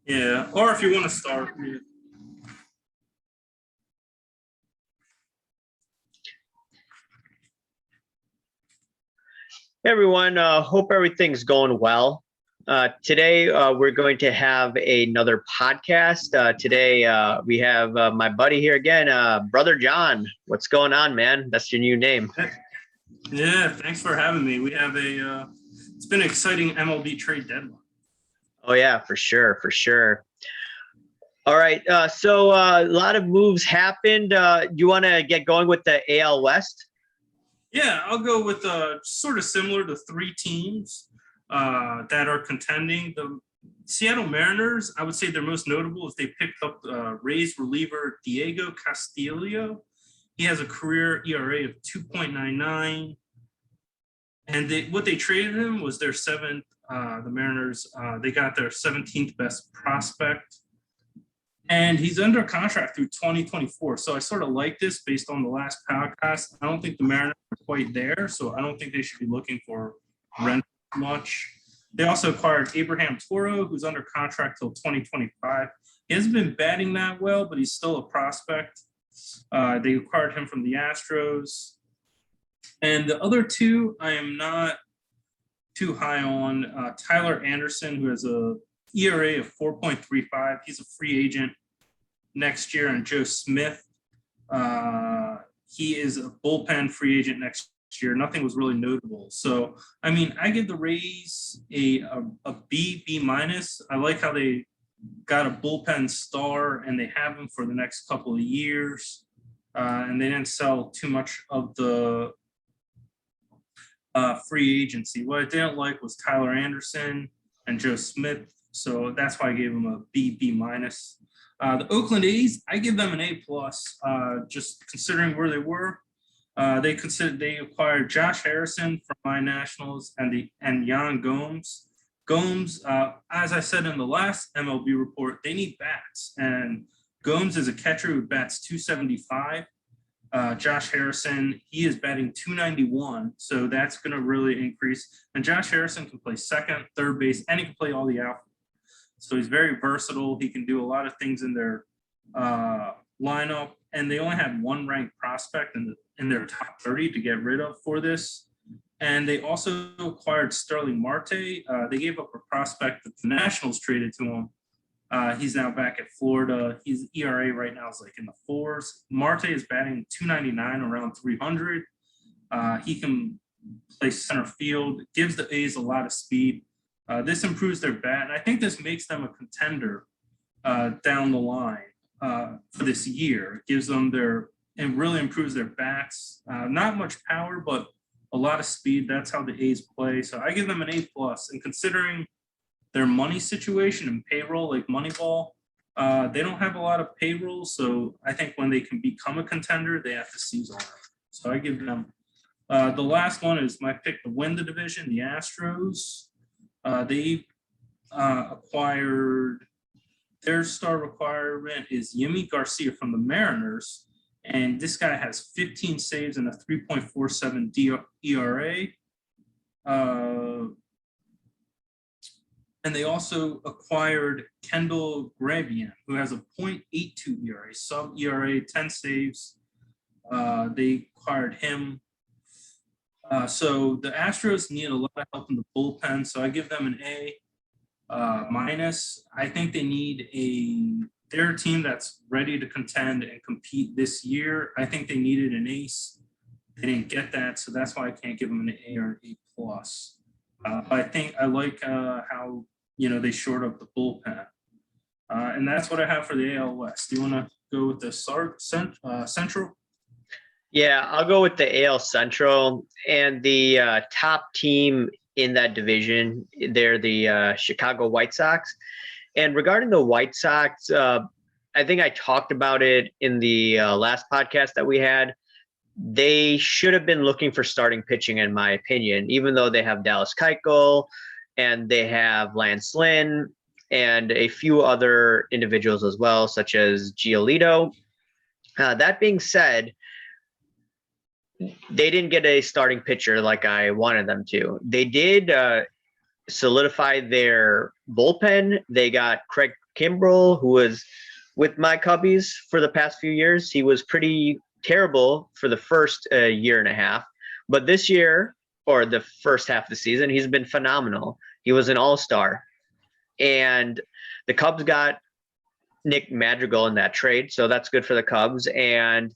Yeah, or if you want to start. Yeah. Hey everyone, hope everything's going well. Today we're going to have another podcast. Today we have my buddy here again, Brother John. What's going on, man? That's your new name. Yeah, thanks for having me. We have it's been an exciting MLB trade deadline. Oh yeah, for sure, for sure. All right, so a lot of moves happened. You want to get going with the AL West? Yeah, I'll go with sort of similar to three teams that are contending. The Seattle Mariners, I would say their most notable is they picked up Rays reliever Diego Castillo. He has a career ERA of 2.99. And what they traded him was their seventh. The Mariners, they got their 17th best prospect. And he's under contract through 2024. So I sort of like this based on the last podcast. I don't think the Mariners are quite there. So I don't think they should be looking for rent much. They also acquired Abraham Toro, who's under contract till 2025. He hasn't been batting that well, but he's still a prospect. They acquired him from the Astros. And the other two, I am not too high on. Tyler Anderson, who has a ERA of 4.35. He's a free agent next year. And Joe Smith, he is a bullpen free agent next year. Nothing was really notable. So, I mean, I give the Rays a B minus. I like how they got a bullpen star and they have him for the next couple of years. And they didn't sell too much of the free agency. What I didn't like was Tyler Anderson and Joe Smith. So that's why I gave them a B minus. The Oakland A's, I give them an A plus. Just considering where they were, they acquired Josh Harrison from my Nationals and Yan Gomes. Gomes, as I said in the last MLB report, they need bats, and Gomes is a catcher who bats 275. Josh Harrison, he is batting 291, so that's going to really increase. And Josh Harrison can play second, third base, and he can play all the outfield. So he's very versatile. He can do a lot of things in their lineup. And they only had one ranked prospect in their top 30 to get rid of for this. And they also acquired Sterling Marte. They gave up a prospect that the Nationals traded to him. He's now back at Florida. His ERA right now is like in the fours. Marte is batting 299, around 300. He can play center field, gives the A's a lot of speed. This improves their bat, and I think this makes them a contender down the line for this year. It gives them and really improves their bats. Not much power, but a lot of speed. That's how the A's play. So I give them an A plus. And considering their money situation and payroll, like Moneyball, they don't have a lot of payroll. So I think when they can become a contender, they have to seize on it. So I give them. The last one is my pick to win the division, the Astros. They acquired their star requirement is Yimi Garcia from the Mariners, and this guy has 15 saves and a 3.47 ERA. And they also acquired Kendall Gravian, who has a 0.82 ERA, sub ERA, 10 saves. They acquired him. So the Astros need a lot of help in the bullpen, so I give them an A minus. I think they need they're a team that's ready to contend and compete this year. I think they needed an ace. They didn't get that, so that's why I can't give them an A or an A plus. I think I like how they shored up the bullpen, and that's what I have for the AL West. Do you want to go with the Central? Yeah, I'll go with the AL Central, and the top team in that division, they're the Chicago White Sox. And regarding the White Sox, I think I talked about it in the last podcast that we had. They should have been looking for starting pitching, in my opinion, even though they have Dallas Keuchel and they have Lance Lynn and a few other individuals as well, such as Giolito. That being said, they didn't get a starting pitcher like I wanted them to. They did solidified their bullpen. They got Craig Kimbrell, who was with my Cubbies for the past few years. He was pretty terrible for the first year and a half, but this year, or the first half of the season, he's been phenomenal. He was an all-star. And the Cubs got Nick Madrigal in that trade, so that's good for the Cubs. And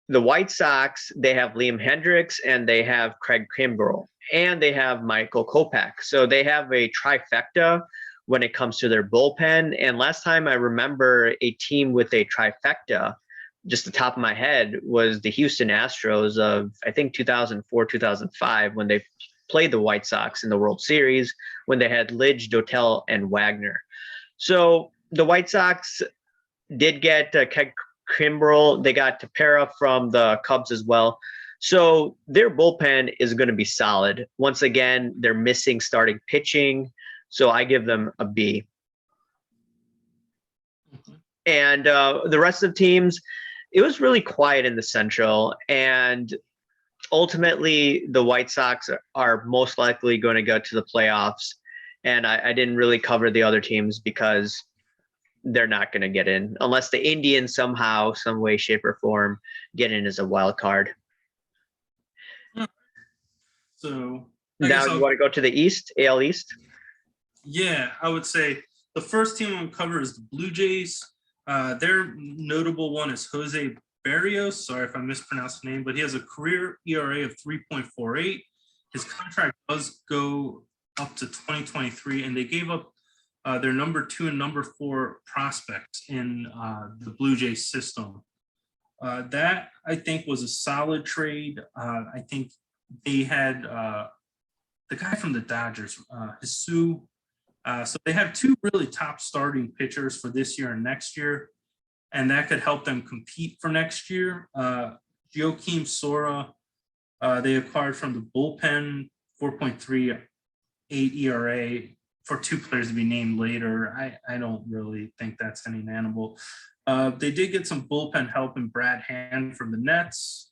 the White Sox, they have Liam Hendricks and they have Craig Kimbrell and they have Michael Kopech. So they have a trifecta when it comes to their bullpen. And last time I remember a team with a trifecta, just the top of my head, was the Houston Astros of, I think, 2004, 2005, when they played the White Sox in the World Series, when they had Lidge, Dotel, and Wagner. So the White Sox did get Kimbrell. They got Tepera from the Cubs as well. So their bullpen is going to be solid. Once again, they're missing starting pitching. So I give them a B. And the rest of the teams, it was really quiet in the Central. And ultimately, the White Sox are most likely going to go to the playoffs. And I didn't really cover the other teams because they're not going to get in unless the Indians somehow, some way, shape, or form get in as a wild card. So now you want to go to the East, AL East? Yeah, I would say the first team I'm cover is the Blue Jays. Their notable one is Jose Barrios. Sorry if I mispronounced the name, but he has a career ERA of 3.48. His contract does go up to 2023, and they gave up their number 2 and number 4 prospects in the Blue Jays system. That, I think, was a solid trade. I think they had the guy from the Dodgers, Hisu. So they have 2 really top starting pitchers for this year and next year, and that could help them compete for next year. Joakim Sora, they acquired from the bullpen, 4.38 ERA for 2 players to be named later. I don't really think that's any animal. They did get some bullpen help in Brad Hand from the Nets,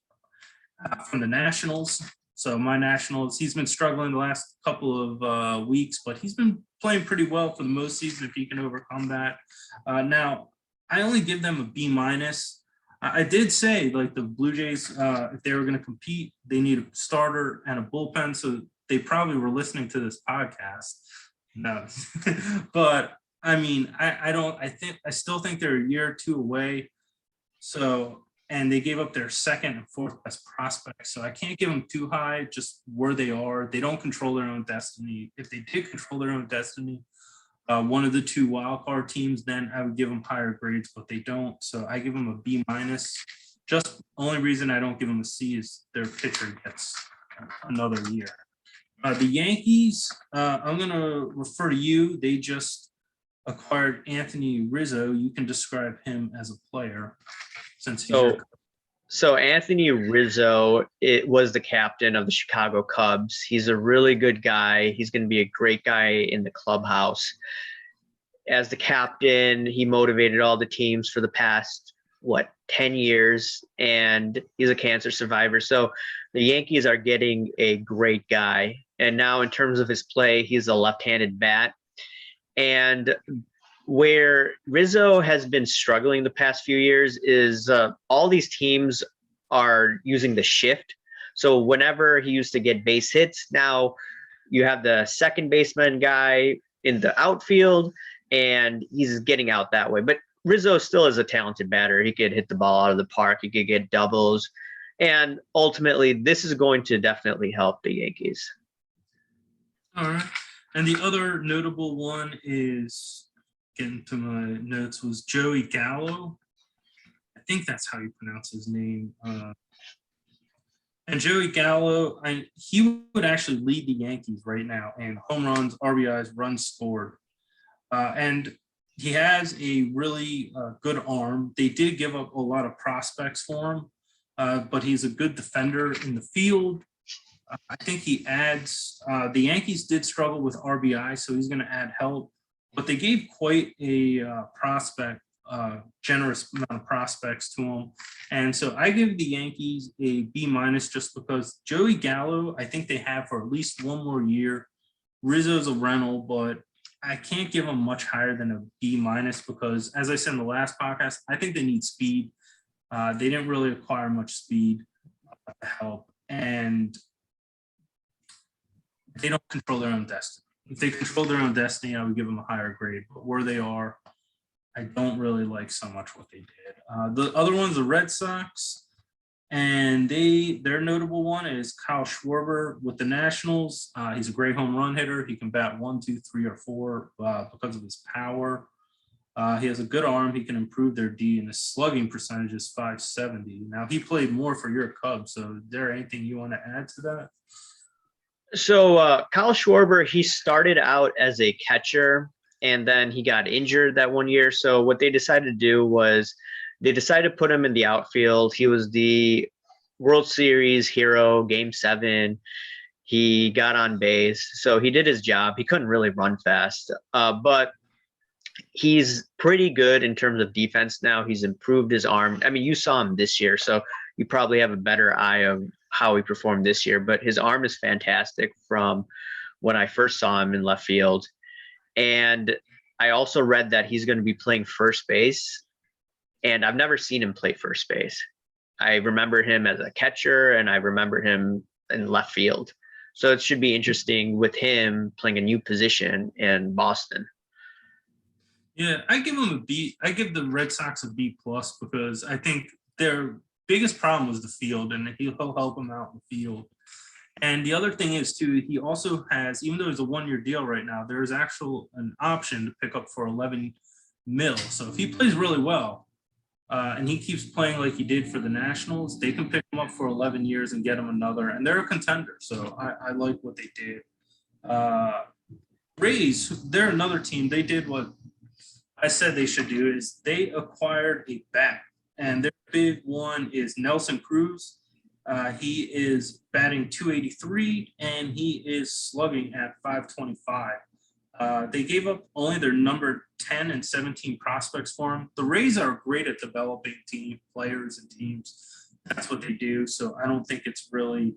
from the Nationals. So my Nationals, he's been struggling the last couple of weeks, but he's been playing pretty well for the most season if he can overcome that. Now, I only give them a B-. I did say, like, the Blue Jays, if they were going to compete, they need a starter and a bullpen. So they probably were listening to this podcast. No, but I mean, I still think they're a year or 2 away. So, and they gave up their 2nd and 4th best prospects. So I can't give them too high, just where they are. They don't control their own destiny. If they did control their own destiny, one of the 2 wildcard teams, then I would give them higher grades, but they don't. So I give them a B-. Just only reason I don't give them a C is their pitcher gets another year. The Yankees, I'm going to refer to you. They just acquired Anthony Rizzo. You can describe him as a player since he's So Anthony Rizzo, it was the captain of the Chicago Cubs. He's a really good guy. He's going to be a great guy in the clubhouse. As the captain, he motivated all the teams for the past, 10 years, and he's a cancer survivor. So the Yankees are getting a great guy. And now in terms of his play, he's a left-handed bat. And where Rizzo has been struggling the past few years is all these teams are using the shift. So whenever he used to get base hits, now you have the second baseman guy in the outfield, and he's getting out that way. But Rizzo still is a talented batter. He could hit the ball out of the park. He could get doubles. And ultimately, this is going to definitely help the Yankees. All right. And the other notable one is, getting to my notes, was Joey Gallo. I think that's how you pronounce his name. And Joey Gallo, he would actually lead the Yankees right now in home runs, RBIs, runs scored. And he has a really good arm. They did give up a lot of prospects for him, but he's a good defender in the field. I think he adds, the Yankees did struggle with RBI, so he's going to add help. But they gave quite a generous amount of prospects to him. And so I give the Yankees a B- just because Joey Gallo, I think they have for at least 1 more year. Rizzo's a rental, but I can't give him much higher than a B minus because, as I said in the last podcast, I think they need speed. They didn't really acquire much speed to help, and they don't control their own destiny. If they control their own destiny, I would give them a higher grade. But where they are, I don't really like so much what they did. The other one's the Red Sox, and their notable one is Kyle Schwarber with the Nationals. He's a great home run hitter. He can bat 1, 2, 3, or 4 because of his power. He has a good arm. He can improve their D, and his slugging percentage is .570. Now, he played more for your Cubs, so is there anything you want to add to that? So Kyle Schwarber, he started out as a catcher, and then he got injured that one year. So what they decided to do was they decided to put him in the outfield. He was the World Series hero, Game 7. He got on base. So he did his job. He couldn't really run fast, but he's pretty good in terms of defense now. He's improved his arm. I mean, you saw him this year, so you probably have a better eye of how he performed this year, but his arm is fantastic from when I first saw him in left field. And I also read that he's going to be playing first base, and I've never seen him play first base. I remember him as a catcher, and I remember him in left field. So it should be interesting with him playing a new position in Boston. Yeah, I give him a B. I give the Red Sox a B plus because I think their biggest problem was the field, and he'll help them out in the field. And the other thing is too, he also has, even though it's a 1-year deal right now, there's an option to pick up for 11 mil. So if he plays really well, and he keeps playing like he did for the Nationals, they can pick him up for 11 years and get him another, and they're a contender. So I like what they did. Rays, they're another team. They did what I said they should do, is they acquired a bat, and their big one is Nelson Cruz. He is batting .283, and he is slugging at .525. They gave up only their number 10 and 17 prospects for him. The Rays are great at developing players and teams. That's what they do. So I don't think it's really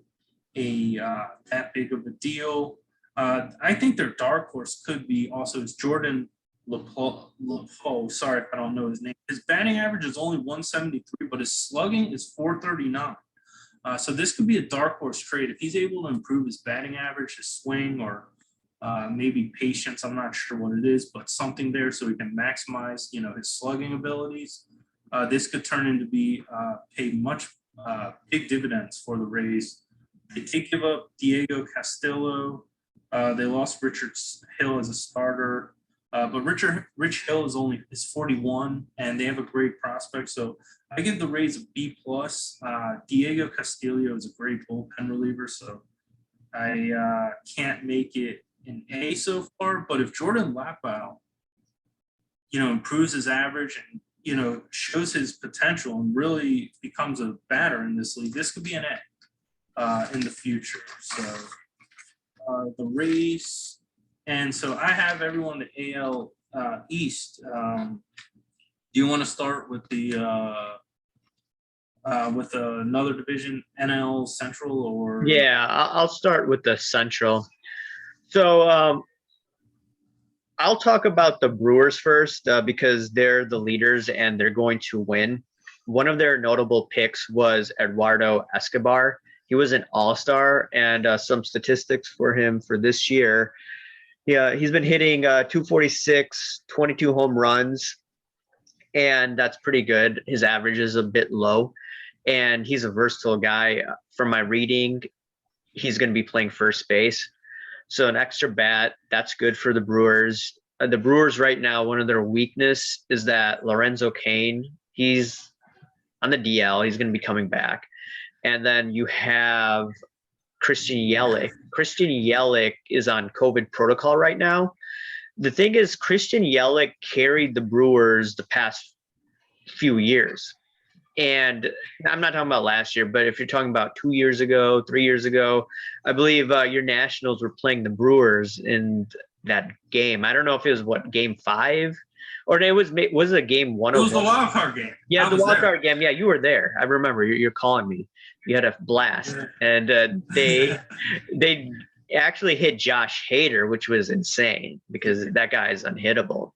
that big of a deal. I think their dark horse could be also is Jordan LePau. Sorry if I don't know his name. His batting average is only 173, but his slugging is 439. So this could be a dark horse trade. If he's able to improve his batting average, his swing, or maybe patience, I'm not sure what it is, but something there so he can maximize, his slugging abilities. This could turn into be paid much big dividends for the Rays. They did give up Diego Castillo. They lost Richard Hill as a starter. But Rich Hill is 41, and they have a great prospect. So I give the Rays a B plus. Diego Castillo is a great bullpen reliever, so I can't make it an A so far. But if Jordan LePau, improves his average and shows his potential and really becomes a batter in this league, this could be an A in the future. So the Rays. And so I have everyone in the AL East. Do you want to start with with another division, NL Central, or? Yeah, I'll start with the Central. So I'll talk about the Brewers first because they're the leaders and they're going to win. One of their notable picks was Eduardo Escobar. He was an all-star, and some statistics for him for this year. Yeah, he's been hitting 246, 22 home runs, and that's pretty good. His average is a bit low, and he's a versatile guy. From my reading, he's going to be playing first base. So an extra bat, that's good for the Brewers. The Brewers right now, one of their weakness is that Lorenzo Cain, he's on the DL. He's going to be coming back. And then you have Christian Yelich. Christian Yelich is on COVID protocol right now. The thing is, Christian Yelich carried the Brewers the past few years. And I'm not talking about last year, but if you're talking about 2 years ago, 3 years ago, I believe your Nationals were playing the Brewers in that game. I don't know if it was game 5 or it was a game 1. It was the wild card game. Yeah, the wild card game. Yeah, you were there. I remember you're calling me. You had a blast, and they actually hit Josh Hader, which was insane because that guy is unhittable.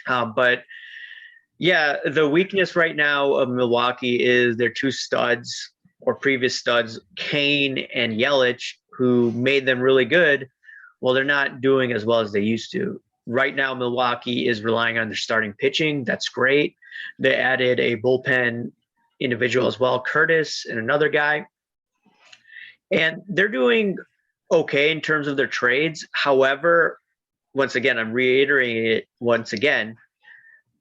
But yeah, the weakness right now of Milwaukee is their two studs or previous studs, Kane and Yelich, who made them really good. Well, they're not doing as well as they used to. Right now, Milwaukee is relying on their starting pitching. That's great. They added a bullpen individual as well, Curtis and another guy. And they're doing okay in terms of their trades. However, once again, I'm reiterating it once again,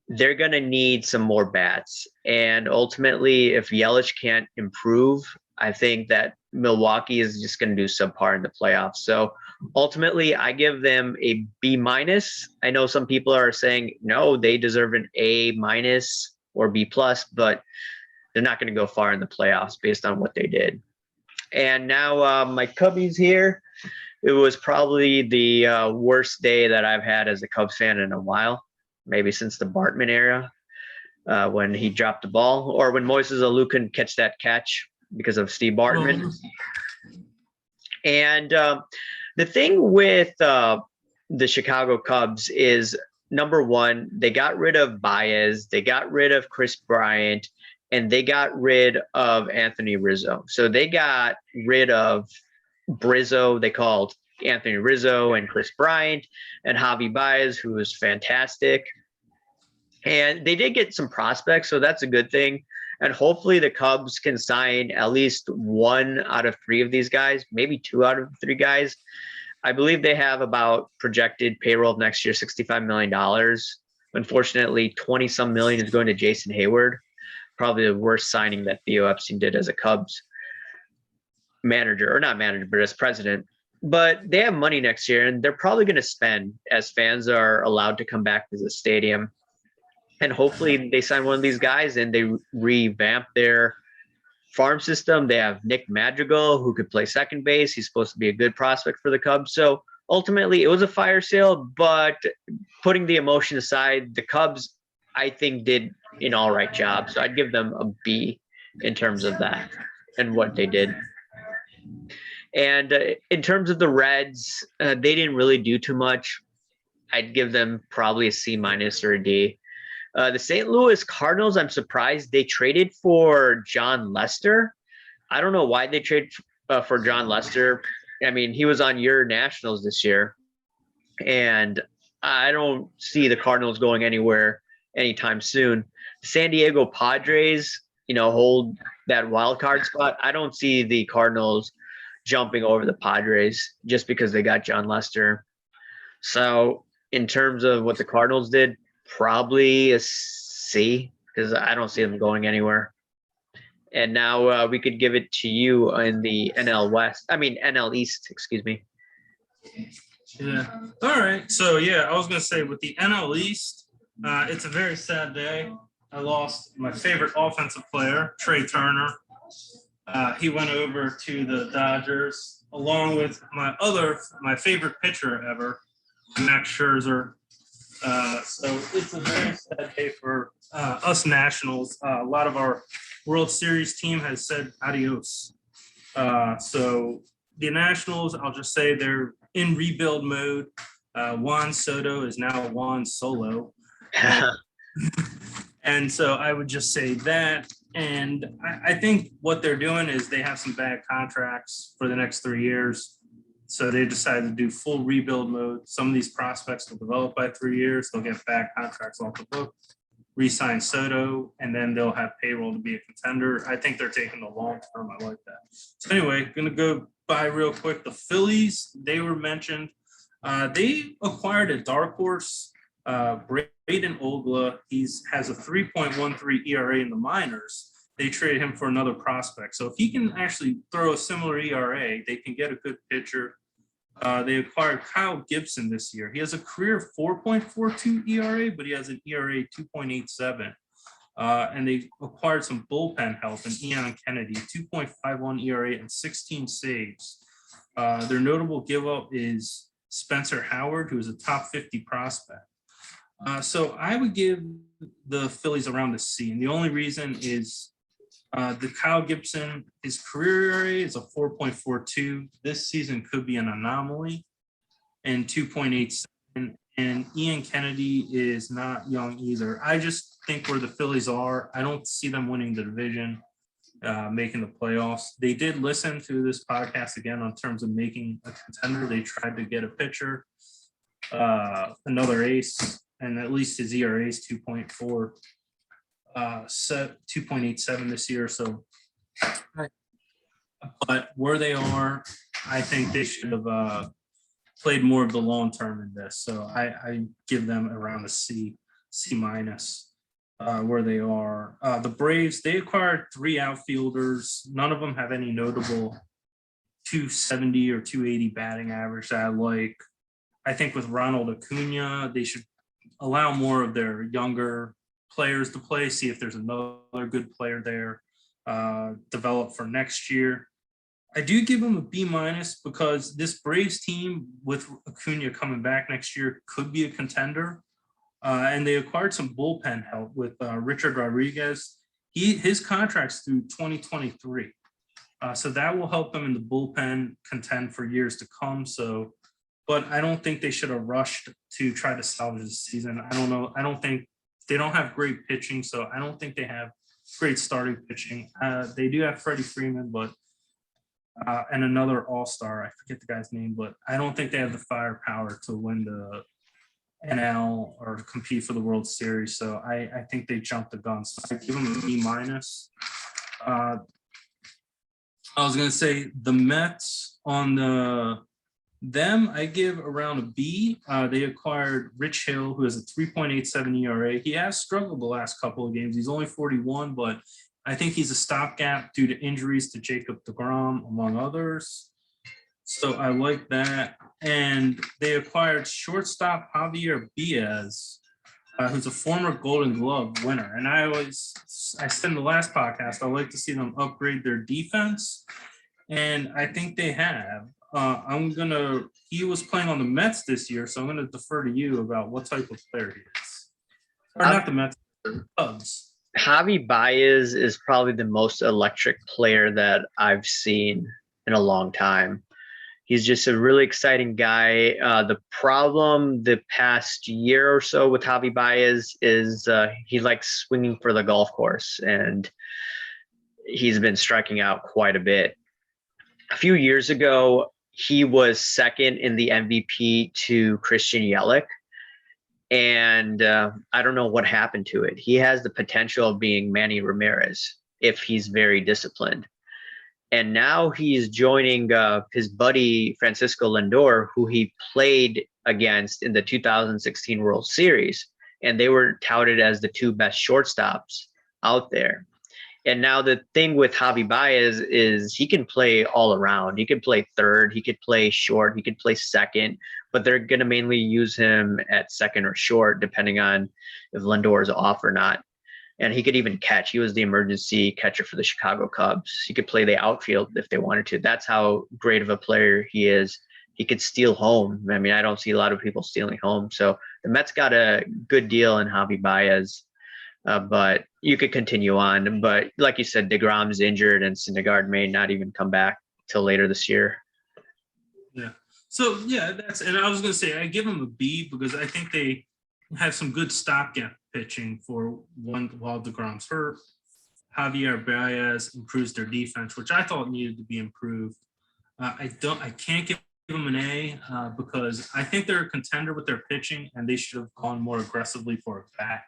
they're going to need some more bats. And ultimately, if Yelich can't improve, I think that Milwaukee is just going to do subpar in the playoffs. So ultimately, I give them a B minus. I know some people are saying, no, they deserve an A minus or B plus, but they're not going to go far in the playoffs based on what they did. And now my Cubbies here. It was probably the worst day that I've had as a Cubs fan in a while, maybe since the Bartman era, when he dropped the ball, or when Moises Alou couldn't catch that catch because of Steve Bartman. And the thing with the Chicago Cubs is, number one, they got rid of Baez, they got rid of Chris Bryant, and they got rid of Anthony Rizzo. So they got rid of Brizzo. They called Anthony Rizzo and Chris Bryant and Javi Baez, who was fantastic. And they did get some prospects, so that's a good thing. And hopefully the Cubs can sign at least 1 out of 3 of these guys, maybe 2 out of 3 guys. I believe they have about projected payroll of next year, $65 million. Unfortunately, 20-some million is going to Jason Hayward. Probably the worst signing that Theo Epstein did as a Cubs manager, or not manager, but as president. But they have money next year, and they're probably going to spend as fans are allowed to come back to the stadium. And hopefully they sign one of these guys and they revamp their farm system. They have Nick Madrigal, who could play second base. He's supposed to be a good prospect for the Cubs. So ultimately, it was a fire sale, but putting the emotion aside, the Cubs, I think, did an all right job. So I'd give them a B in terms of that and what they did. And in terms of the Reds, they didn't really do too much. I'd give them probably a C minus or a D. The St. Louis Cardinals, I'm surprised they traded for John Lester. I don't know why they traded for John Lester. I mean, he was on your Nationals this year, and I don't see the Cardinals going anywhere anytime soon. San Diego Padres, hold that wild card spot. I don't see the Cardinals jumping over the Padres just because they got John Lester. So in terms of what the Cardinals did, probably a C, because I don't see them going anywhere. And now we could give it to you in the NL East, excuse me. Yeah. All right. So, yeah, I was going to say with the NL East, it's a very sad day. I lost my favorite offensive player, Trey Turner. He went over to the Dodgers, along with my favorite pitcher ever, Max Scherzer. So it's a very sad day for us Nationals. A lot of our World Series team has said adios. So the Nationals, I'll just say they're in rebuild mode. Juan Soto is now Juan Solo. And so I would just say that. And I think what they're doing is they have some bad contracts for the next 3 years. So they decided to do full rebuild mode. Some of these prospects will develop by 3 years. They'll get bad contracts off the book, re-sign Soto, and then they'll have payroll to be a contender. I think they're taking the long term. I like that. So anyway, going to go by real quick. The Phillies, they were mentioned. They acquired a dark horse, Braden Ogla. He has a 3.13 ERA in the minors. They traded him for another prospect. So if he can actually throw a similar ERA, they can get a good pitcher. They acquired Kyle Gibson this year. He has a career 4.42 ERA, but he has an ERA 2.87. And they acquired some bullpen help in Eon Kennedy, 2.51 ERA and 16 saves. Their notable give-up is Spencer Howard, who is a top 50 prospect. So I would give the Phillies around the C, and the only reason is The Kyle Gibson, his career ERA is a 4.42. This season could be an anomaly, and 2.87. And Ian Kennedy is not young either. I just think where the Phillies are, I don't see them winning the division, making the playoffs. They did listen to this podcast again on terms of making a contender. They tried to get a pitcher, another ace, and at least his ERA is 2.4. 2.87 this year. So, but where they are, I think they should have played more of the long term in this. So I give them around a C minus where they are. The Braves, they acquired 3 outfielders. None of them have any notable 270 or 280 batting average that I like. I think with Ronald Acuna, they should allow more of their younger players to play, see if there's another good player there, develop for next year. I do give them a B minus because this Braves team with Acuna coming back next year could be a contender. And they acquired some bullpen help with Richard Rodriguez. His contract's through 2023. So that will help them in the bullpen contend for years to come. So, but I don't think they should have rushed to try to salvage the season. I don't know. I don't think they don't have great pitching, so I don't think they have great starting pitching. They do have Freddie Freeman, but and another all-star. I forget the guy's name, but I don't think they have the firepower to win the NL or compete for the World Series. So I think they jumped the gun. So I give them a B minus. I was gonna say the Mets on them, I give around a B. They acquired Rich Hill, who has a 3.87 ERA. He has struggled the last couple of games. He's only 41, but I think he's a stopgap due to injuries to Jacob deGrom, among others. So I like that. And they acquired shortstop Javier Baez, who's a former Golden Glove winner. And I said in the last podcast, I like to see them upgrade their defense. And I think they have. He was playing on the Mets this year, so I'm gonna defer to you about what type of player he is. Or not the Mets, the Cubs. Javi Baez is probably the most electric player that I've seen in a long time. He's just a really exciting guy. The problem the past year or so with Javi Baez is he likes swinging for the golf course, and he's been striking out quite a bit. A few years ago, he was second in the MVP to Christian Yelich. And I don't know what happened to it. He has the potential of being Manny Ramirez if he's very disciplined. And now he's joining his buddy Francisco Lindor, who he played against in the 2016 World Series. And they were touted as the 2 best shortstops out there. And now the thing with Javi Baez is he can play all around. He could play third, he could play short, he could play second, but they're going to mainly use him at second or short, depending on if Lindor is off or not. And he could even catch. He was the emergency catcher for the Chicago Cubs. He could play the outfield if they wanted to. That's how great of a player he is. He could steal home. I mean, I don't see a lot of people stealing home. So the Mets got a good deal in Javi Baez. But you could continue on. But like you said, DeGrom's injured and Syndergaard may not even come back till later this year. Yeah. So, yeah, and I was going to say, I give them a B because I think they have some good stopgap pitching for while DeGrom's hurt. Javier Baez improves their defense, which I thought needed to be improved. I can't give them an A because I think they're a contender with their pitching and they should have gone more aggressively for a bat.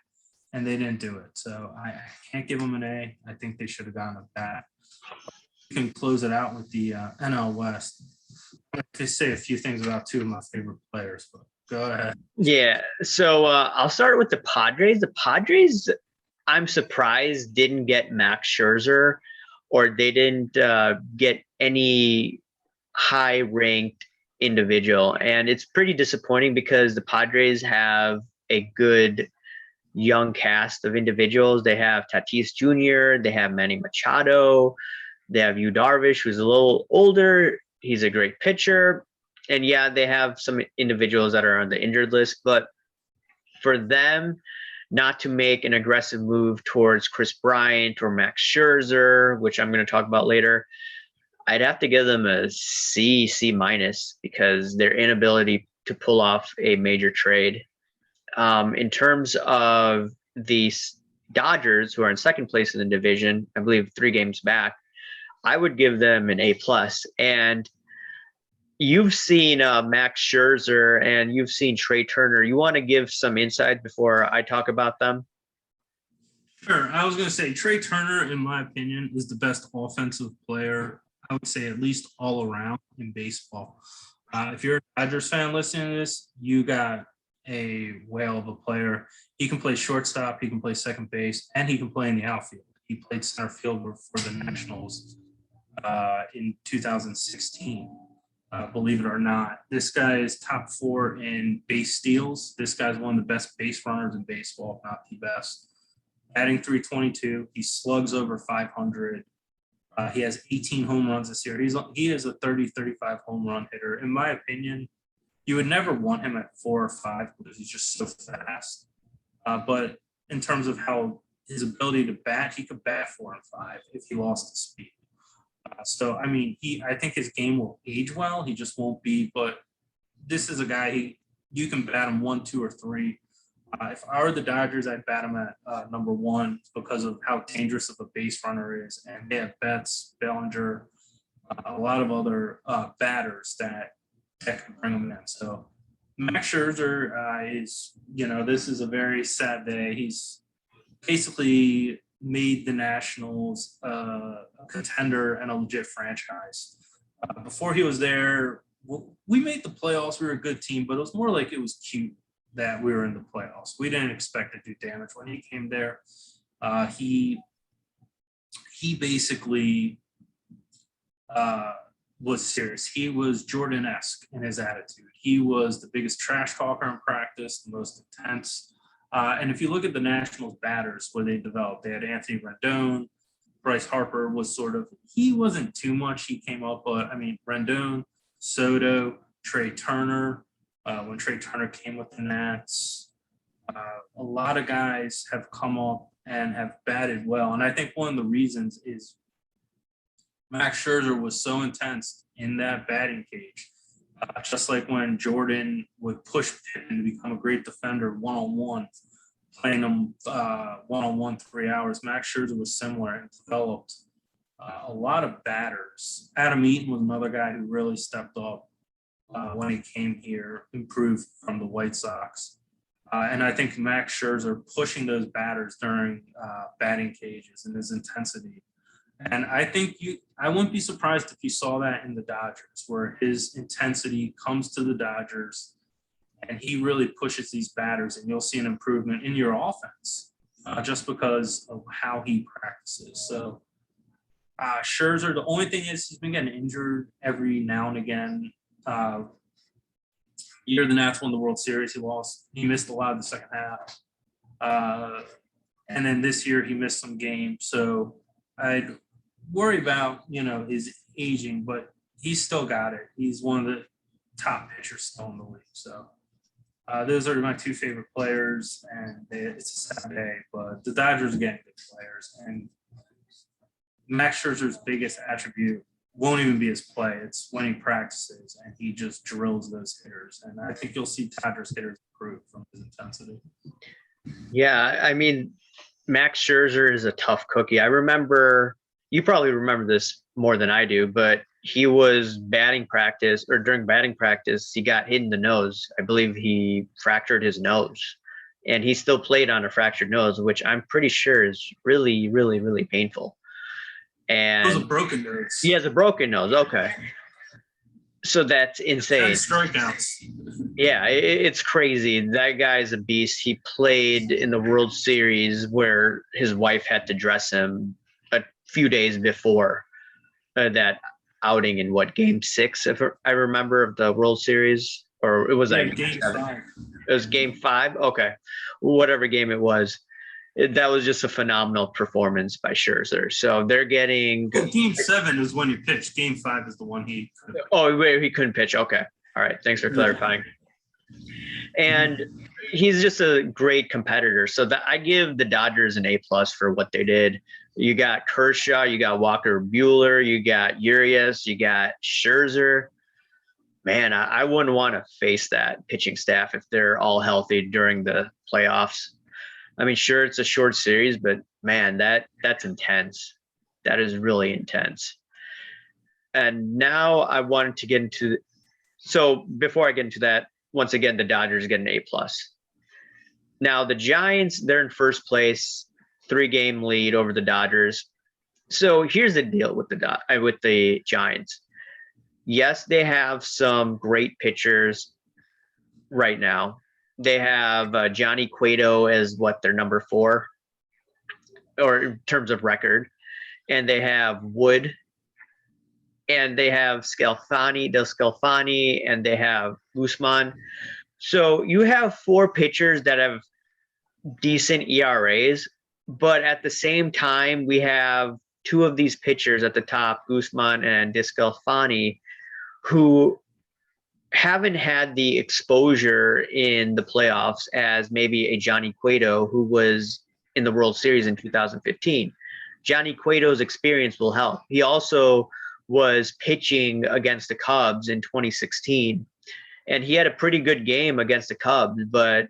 And they didn't do it. So I can't give them an A. I think they should have gotten a bat. We can close it out with the NL West. I like to say a few things about 2 of my favorite players, but go ahead. Yeah. So I'll start with the Padres. The Padres, I'm surprised, didn't get Max Scherzer or they didn't get any high-ranked individual. And it's pretty disappointing because the Padres have a good young cast of individuals. They have Tatis Jr., they have Manny Machado, they have Yu Darvish, who's a little older. He's a great pitcher. And yeah, they have some individuals that are on the injured list, but for them, not to make an aggressive move towards Chris Bryant or Max Scherzer, which I'm going to talk about later, I'd have to give them a C minus because their inability to pull off a major trade. In terms of the Dodgers, who are in second place in the division, I believe 3 games back, I would give them an A plus. And you've seen Max Scherzer and you've seen Trey Turner. You want to give some insight before I talk about them? Sure. I was going to say Trey Turner, in my opinion, is the best offensive player, I would say, at least all around in baseball. If you're a Dodgers fan listening to this, you got a whale of a player. He can play shortstop, he can play second base, and he can play in the outfield. He played center field for the Nationals in 2016. Believe it or not, this guy is top 4 in base steals. This guy's one of the best base runners in baseball, if not the best. Batting .322, he slugs over 500. He has 18 home runs this year. He is a 30-35 home run hitter. In my opinion, you would never want him at 4 or 5 because he's just so fast. But in terms of how his ability to bat, he could bat 4 and 5 if he lost the speed. So, I mean, I think his game will age well. He just won't be. But this is a guy, you can bat him 1, 2, or 3. If I were the Dodgers, I'd bat him at number 1 because of how dangerous of a base runner is. And they have Betts, Bellinger, a lot of other batters that can bring them in. So Max Scherzer is, this is a very sad day. He's basically made the Nationals a contender and a legit franchise. Before he was there, we made the playoffs. We were a good team, but it was more like it was cute that we were in the playoffs. We didn't expect to do damage when he came there. He basically was serious. He was Jordan-esque in his attitude. He was the biggest trash talker in practice, the most intense. And if you look at the Nationals batters where they developed, they had Anthony Rendon. Bryce Harper was he wasn't too much. He came up, but I mean, Rendon, Soto, Trey Turner. When Trey Turner came with the Nats, a lot of guys have come up and have batted well. And I think one of the reasons is Max Scherzer was so intense in that batting cage. Just like when Jordan would push Pippen to become a great defender one-on-one, playing him one-on-one 3 hours, Max Scherzer was similar and developed a lot of batters. Adam Eaton was another guy who really stepped up when he came here, improved from the White Sox. And I think Max Scherzer pushing those batters during batting cages and his intensity. And I think I wouldn't be surprised if you saw that in the Dodgers, where his intensity comes to the Dodgers and he really pushes these batters, and you'll see an improvement in your offense just because of how he practices. So Scherzer, the only thing is he's been getting injured every now and again. Year the Nats won the World Series, he missed a lot of the second half. And then this year he missed some games. So I'd worry about, his aging, but he's still got it. He's one of the top pitchers still in the league. So those are my 2 favorite players, and it's a sad day, but the Dodgers are getting good players. And Max Scherzer's biggest attribute won't even be his play. It's when he practices and he just drills those hitters. And I think you'll see Dodgers hitters improve from his intensity. Yeah, I mean, Max Scherzer is a tough cookie. I remember, you probably remember this more than I do, but he was during batting practice, he got hit in the nose. I believe he fractured his nose, and he still played on a fractured nose, which I'm pretty sure is really, really, really painful. And it was a broken nose. He has a broken nose. Okay. So that's insane. 10 strikeouts. Yeah, it's crazy. That guy's a beast. He played in the World Series where his wife had to dress him a few days before that outing in game 6, if I remember, of the World Series, or it was game 5. It was game 5. Okay. Whatever game it was. That was just a phenomenal performance by Scherzer. So they're getting. Well, game 7 is when he pitched. Game 5 is the one he couldn't pitch. Oh, wait, he couldn't pitch. Okay. All right. Thanks for clarifying. And he's just a great competitor. So that I give the Dodgers an A+ for what they did. You got Kershaw, you got Walker Buehler, you got Urias, you got Scherzer. Man, I wouldn't want to face that pitching staff if they're all healthy during the playoffs. I mean, sure, it's a short series, but man, that's intense. That is really intense. And now I wanted to get into. So before I get into that, once again, the Dodgers get an A+. Now the Giants, they're in first place, 3-game lead over the Dodgers. So here's the deal with the Giants. Yes, they have some great pitchers right now. They have Johnny Cueto as their number 4, or in terms of record, and they have Wood, and they have Scalfani, and they have Guzman. So you have 4 pitchers that have decent ERAs, but at the same time, we have 2 of these pitchers at the top, Guzman and Descalfani, who haven't had the exposure in the playoffs as maybe a Johnny Cueto, who was in the World Series in 2015. Johnny Cueto's experience will help. He also was pitching against the Cubs in 2016, and he had a pretty good game against the Cubs, but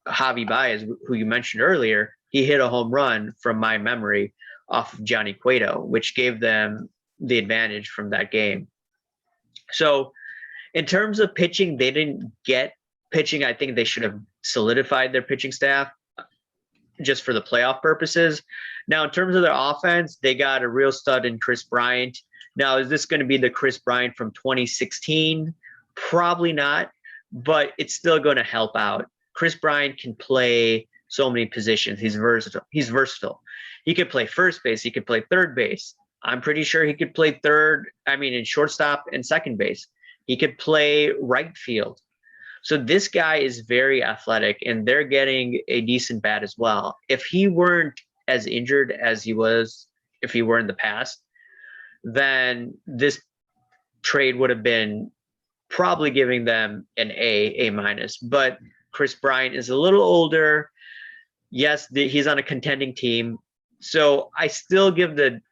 Javi Baez, who you mentioned earlier, he hit a home run from my memory off of Johnny Cueto, which gave them the advantage from that game. So in terms of pitching, they didn't get pitching. I think they should have solidified their pitching staff just for the playoff purposes. Now, in terms of their offense, they got a real stud in Chris Bryant. Now, is this going to be the Chris Bryant from 2016? Probably not, but it's still going to help out. Chris Bryant can play so many positions. He's versatile. He could play first base. He could play third base. I'm pretty sure he could play in shortstop and second base. He could play right field. So this guy is very athletic, and they're getting a decent bat as well. If he weren't as injured as he was, if he were in the past, then this trade would have been probably giving them an A-. But Chris Bryant is a little older. Yes, he's on a contending team. So I still give the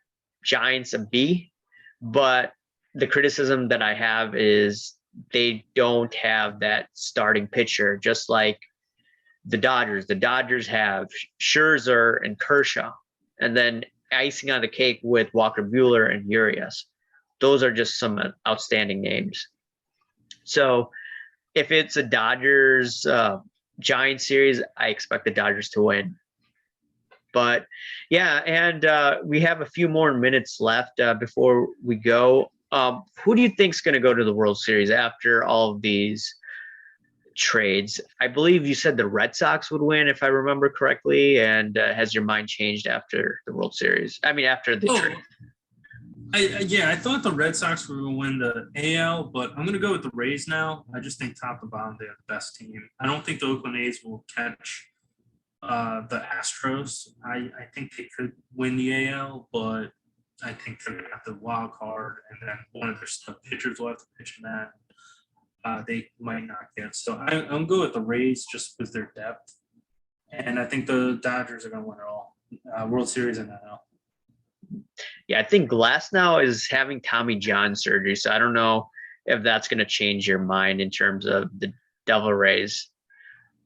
Giants a B, but the criticism that I have is they don't have that starting pitcher, just like the Dodgers. The Dodgers have Scherzer and Kershaw, and then icing on the cake with Walker Buehler and Urias. Those are just some outstanding names. So if it's a Dodgers Giants series, I expect the Dodgers to win. But yeah, and we have a few more minutes left before we go. Who do you think is going to go to the World Series after all of these trades? I believe you said the Red Sox would win, if I remember correctly. And has your mind changed after the World Series? I mean, after the trade. I thought the Red Sox were going to win the AL, but I'm going to go with the Rays now. I just think top to bottom, they're the best team. I don't think the Oakland A's will catch the Astros. I think they could win the AL, but I think they're going to have the wild card, and then one of their stud pitchers will have to pitch in that. They might not get. So I'm good with the Rays just with their depth. And I think the Dodgers are going to win it all. World Series and NL. Yeah, I think Glasnow is having Tommy John surgery, so I don't know if that's going to change your mind in terms of the Devil Rays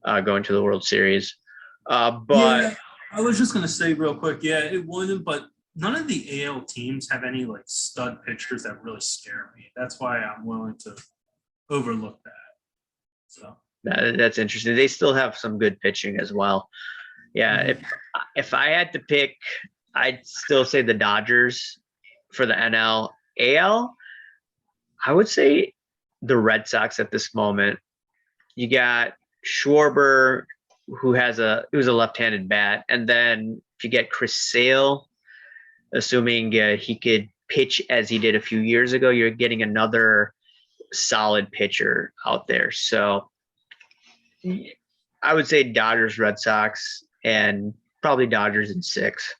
going to the World Series. But yeah, I was just going to say real quick, it wouldn't, but none of the AL teams have any like stud pitchers that really scare me. That's why I'm willing to overlook that. So that's interesting. They still have some good pitching as well. Yeah, Mm-hmm. if I had to pick, I'd still say the Dodgers for the NL. AL, I would say the Red Sox at this moment. You got Schwarber, who's a left-handed bat, and then if you get Chris Sale, assuming he could pitch as he did a few years ago, you're getting another solid pitcher out there. So I would say Dodgers, Red Sox, and probably Dodgers in 6.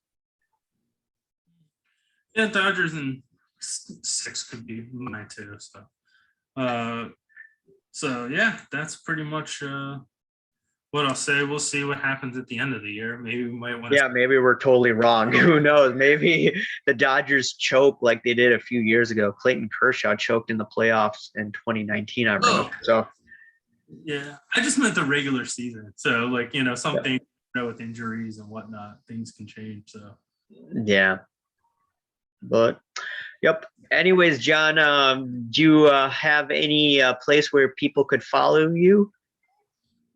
Yeah, Dodgers in 6 could be mine too. So yeah, that's pretty much what I'll say, we'll see what happens at the end of the year. Maybe we might want to. Yeah, maybe we're totally wrong. Who knows? Maybe the Dodgers choke like they did a few years ago. Clayton Kershaw choked in the playoffs in 2019, I remember. So Yeah, I just meant the regular season. So like, something, with injuries and whatnot, things can change. So yeah. But yep. Anyways, John, do you have any place where people could follow you?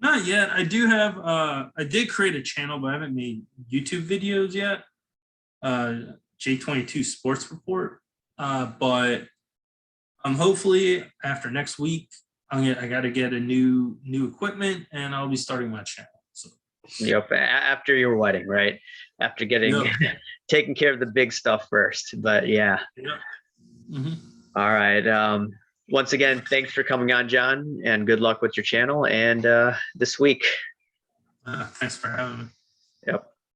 not yet. I do have I did create a channel, but I haven't made YouTube videos yet. J22 Sports Report. But hopefully after next week, I got to get a new equipment, and I'll be starting my channel. So Yep. After your wedding, right? After getting taking care of the big stuff first. But yeah. Mm-hmm. All right. Once again, thanks for coming on, John, and good luck with your channel and this week. Thanks for having me.